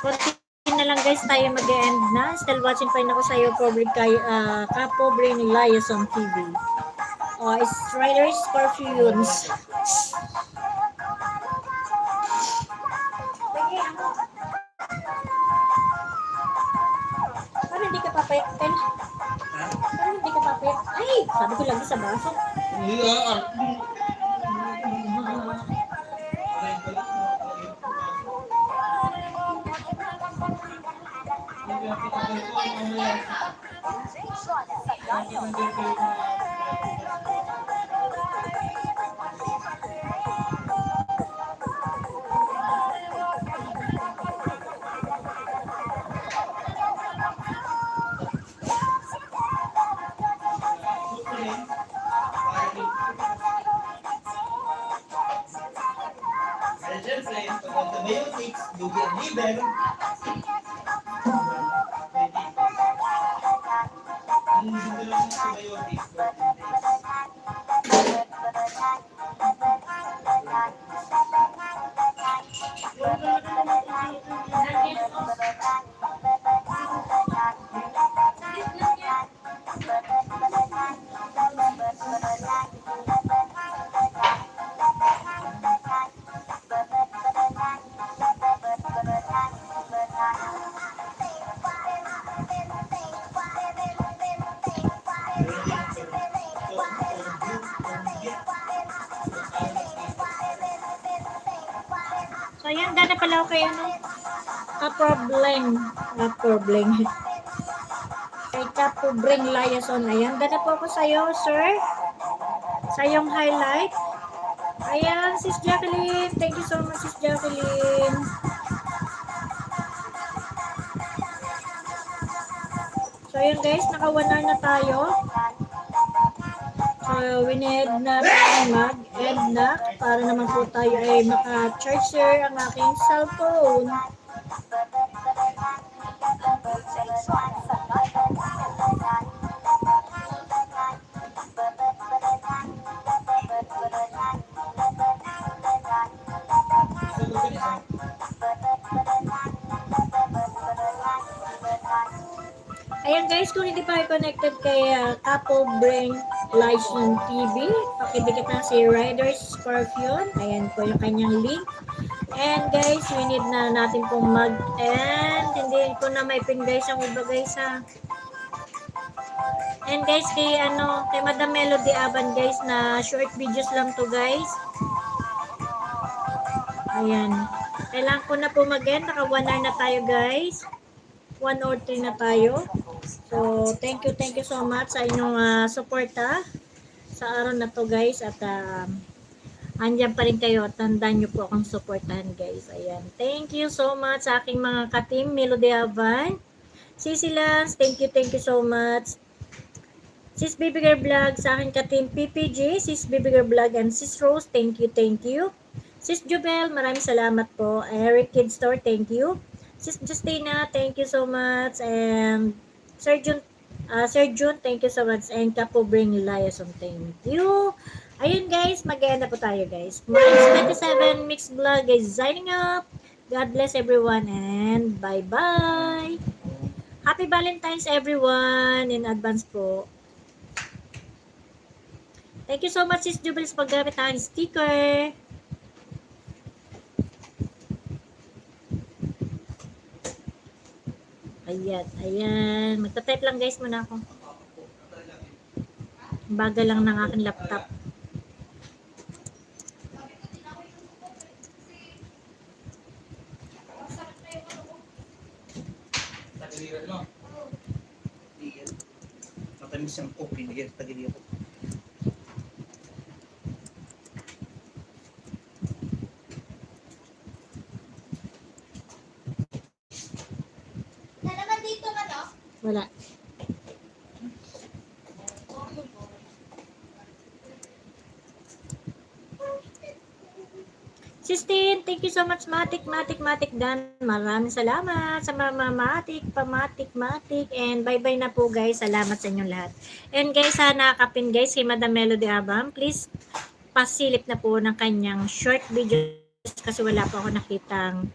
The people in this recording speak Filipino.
konti na lang guys tayo mag-end na. Still watching pa rin ako sa iyo, Kapobre ni Liaison TV. Striders Scorpions. Parang hindi ka papayat, Ken. Parang hindi ka papayat. Ay, sabi ko lagi sa baso. So, ayan, dana pala ako kayo, no? Ka-problem. Kay Kapobreng Liaison. Ayan, dana po ako sa'yo, sir. Sa iyong highlight. Ayan, Sis Jacqueline. Thank you so much, Sis Jacqueline. So, ayan guys, naka-1 hour na tayo. So, we need na mag-end na para naman po tayo ay maka-charger ang aking cellphone. Ayan guys, kung hindi pa kayo connected kay Kapobreng Liaison TV, pakidikit na si Riders Scorpion. Ayan po yung kanyang link. And guys, we need na natin pong mag-end. Hindi ko na may pin guys ang iba guys ha. And guys, kay Madam Melody Aban guys, na short videos lang to guys. Ayan. Kailangan ko na po mag-end. Naka 1 hour na tayo guys. 1 or 3 na tayo. So, thank you so much sa inyong suporta sa araw na to guys. At andyan pa rin kayo at tandaan nyo po akong supportahan guys. Ayan. Thank you so much sa aking mga ka-team Melody Aban. Sisi Lance, thank you so much. Sis Baby Girl Vlog, sa aking ka-team PPG, Sis Baby Girl Vlog and Sis Rose, thank you. Sis Jubel, maraming salamat po. Eric Kid Store, thank you. Sis Justina, thank you so much. And Sir Jun, thank you so much. And Kapobreng Liaison, thank you. Ayun guys, mag-end na po tayo guys. Minds 27 Mixed Vlog is signing up. God bless everyone and bye-bye. Happy Valentine's everyone in advance po. Thank you so much Sis Jubel sa paggamit ng sticker. Ayan. Magta-type lang guys muna ako. Bagal lang ng aking laptop. Matamis yung kopi, hindi tagili ako. Wala. Sistine, thank you so much, Matik Dan. Maraming salamat sa Matik, and bye-bye na po guys. Salamat sa inyong lahat. And guys, nakakapin guys kay Madam Melody Abam, please pasilip na po ng kanyang short videos kasi wala po ako nakitang